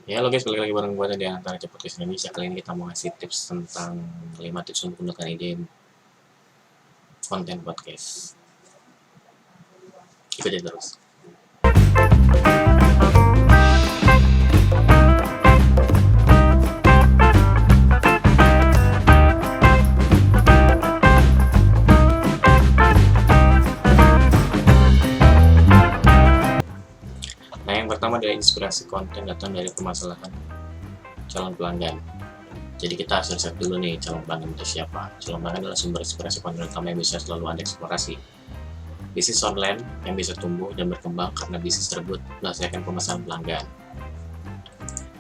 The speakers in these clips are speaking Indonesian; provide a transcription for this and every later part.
Ya lo guys, balik lagi bareng gue di Antara Podcast Indonesia. Kali ini kita mau ngasih tips tentang 5 tips untuk menggunakan ide konten podcast. Ikutin terus. Nah, yang pertama adalah inspirasi konten datang dari permasalahan calon pelanggan. Jadi kita harus riset dulu nih calon pelanggan itu siapa. Calon pelanggan adalah sumber inspirasi konten utama yang bisa selalu Anda eksplorasi. Bisnis online yang bisa tumbuh dan berkembang karena bisnis tersebut menyelesaikan permasalahan pelanggan.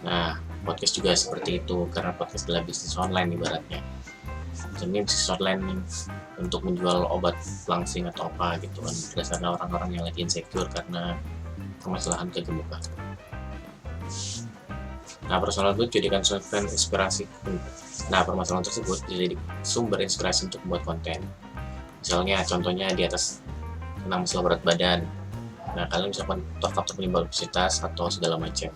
Nah, podcast juga seperti itu karena podcast adalah bisnis online ibaratnya. Jadi bisnis online untuk menjual obat langsing atau apa gitu kan, berdasarkan orang-orang yang lagi insecure karena permasalahan kegemukan. Nah, permasalahan tersebut jadikan sumber inspirasi. Nah, permasalahan tersebut jadi sumber inspirasi untuk membuat konten. Misalnya, contohnya di atas tentang masalah berat badan. Nah, kalian bisa faktor-faktor penyebab obesitas atau segala macam.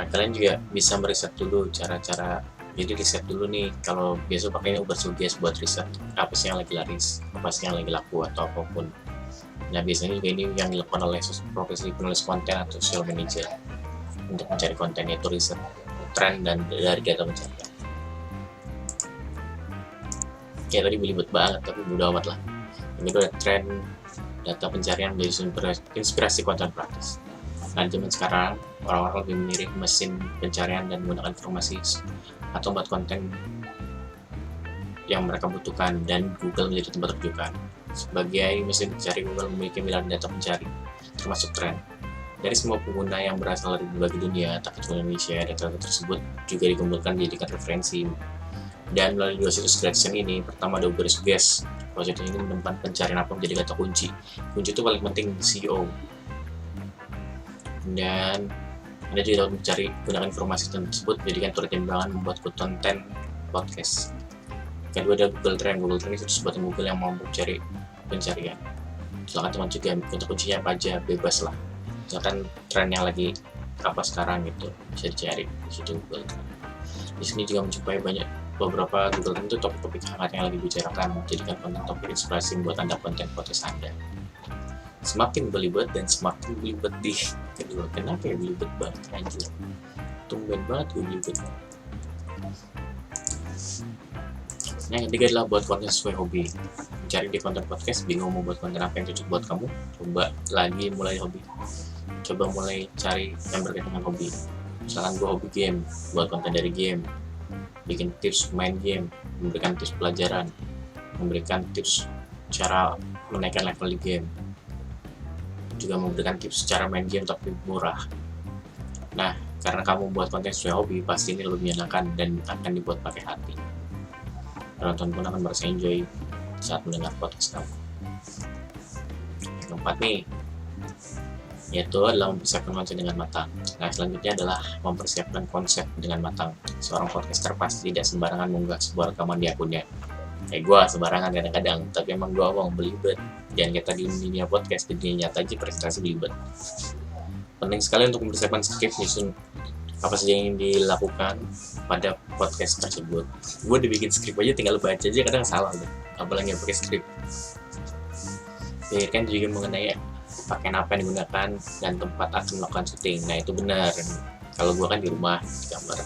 Nah, kalian juga bisa meriset dulu cara-cara. Jadi riset dulu nih, kalau biasa pakainya Uber Suggest buat riset apa sih yang lagi laris, apa sih yang lagi laku atau apapun. Nah, biasanya juga ini yang dilakukan oleh profesi penulis konten atau social manager untuk mencari konten, yaitu riset tren dan dari data pencarian. Ya tadi belibet banget, tapi mudah amat lah. Ini adalah tren data pencarian menjadi sumber inspirasi konten praktis. Nah, zaman sekarang orang-orang lebih memilih mesin pencarian dan menggunakan informasi atau buat konten yang mereka butuhkan, dan Google menjadi tempat rujukan. Sebagai mesin pencari, Google memiliki miliaran data pencari, termasuk tren. Dari semua pengguna yang berasal dari berbagai dunia, tak kecuali Indonesia, data tersebut juga dikumpulkan dijadikan referensi. Dan melalui dua situs gratisan ini, pertama ada Uber Suggest. Situs ini menemukan pencarian apa menjadi kata kunci. Kunci itu paling penting SEO. Dan Anda juga dapat mencari gunakan informasi tersebut menjadikan pertimbangan membuat konten podcast. Kedua ada Google Trend. Google Trend itu sebuah Google yang mampu mencari pencarian. Silakan teman juga kata kuncinya apa aja, bebas lah. Misalkan tren yang lagi apa sekarang gitu bisa dicari di situ Google Trend. Di sini juga menjumpai banyak beberapa Google Trend itu topik-topik hangat yang lagi dibicarakan, menjadikan konten topik inspirasi membuat Anda konten podcast Anda. Semakin belibet dan semakin belibet di kedua. Kenapa ya belibet banget anjir? Tumben banget gue belibet. Nah, yang ketiga adalah buat konten sesuai hobi. Mencari di konten podcast, bingung mau buat konten apa yang cocok buat kamu? Coba lagi mulai hobi. Coba mulai cari yang berkaitan dengan hobi. Misalkan gue hobi game, buat konten dari game, bikin tips main game, memberikan tips pelajaran, memberikan tips cara menaikkan level di game, juga memberikan tips cara main game tapi murah. Nah, karena kamu buat konten sesuai hobi, pasti ini lebih menyenangkan dan akan dibuat pakai hati. Penonton pun akan merasa enjoy saat mendengar podcast kamu. Yang keempat nih, yaitu adalah mempersiapkan konsep dengan matang. Nah, selanjutnya adalah mempersiapkan konsep dengan matang. Seorang podcaster pasti tidak sembarangan mengunggah sebuah rekaman di akunnya. Gue sembarangan kadang-kadang, tapi emang gue mau belibet. Jangan kita di dunia podcast, di dunia nyata aja prestasi belibet. Penting sekali untuk mempersiapkan skrip nyusun apa saja yang dilakukan pada podcast tersebut. Gue dibikin skrip aja, tinggal baca aja kadang salah deh, apalagi pakai skrip. Pikirkan juga mengenai pakaian apa yang digunakan dan tempat akan melakukan syuting. Nah, itu benar. Kalau gue kan di rumah, di kamar,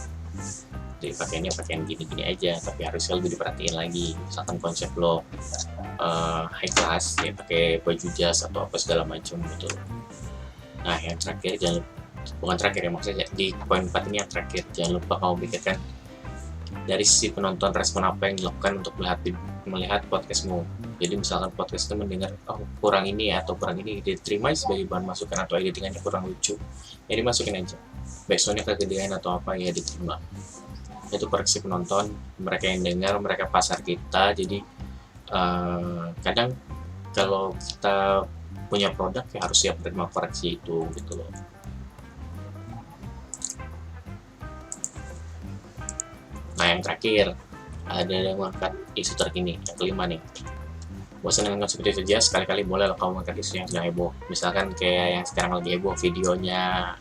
jadi pakaiannya pakaian gini-gini aja, tapi harusnya lebih diperhatiin lagi. Misalkan konsep lo high class, ya pakai baju jas atau apa segala macam gitu. Nah, yang terakhir, bukan terakhir ya, maksudnya di poin 4 ini yang terakhir, jangan lupa kamu pikirkan dari sisi penonton, respon apa yang dilakukan untuk melihat podcastmu. Jadi misalkan podcast itu mendengar kurang ini ya, atau kurang ini, diterima sebagai bahan masukan, atau editingannya kurang lucu, ya dimasukin aja. Backsoundnya kegedean atau apa, ya diterima. Itu koreksi penonton, mereka yang dengar, mereka pasar kita. Jadi kadang kalau kita punya produk ya harus siap menerima koreksi itu gitu loh. Nah, yang terakhir ada yang mengangkat isu terkini. Yang kelima nih, bosan dengan konsep itu saja, sekali-kali boleh lo kamu mengangkat isu yang sedang heboh. Misalkan kayak yang sekarang lagi heboh, videonya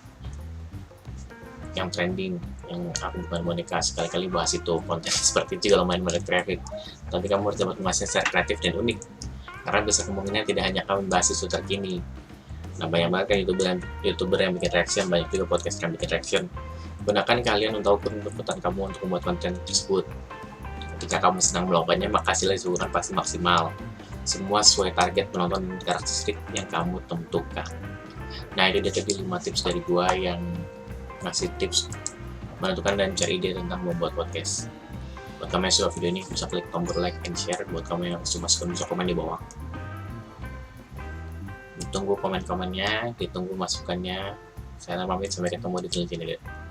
yang trending, yang aku bukan boneka, sekali-kali bahas itu. Konten seperti itu juga lumayan kreatif, tapi kamu harus dapat mengasih secara kreatif dan unik, karena besar kemungkinan tidak hanya kami bahas isu terkini. Nah, banyak banget kan youtuber yang bikin reaction, banyak juga podcast yang bikin reaction. Gunakan kalian untuk ukur kekuatan kamu untuk membuat konten tersebut. Ketika kamu senang melakukannya, maka hasilnya juga pasti maksimal. Semua sesuai target penonton dan karakteristik yang kamu tentukan. Nah, itu dia tadi 5 tips dari gua yang ngasih tips menentukan dan cari ide tentang membuat podcast. Buat kamu yang suka video ini, bisa klik tombol like and share. Buat kamu yang cuma suka, bisa komen di bawah. Ditunggu komen-komennya, ditunggu masukannya. Saya pamit, sampai ketemu di channel ini.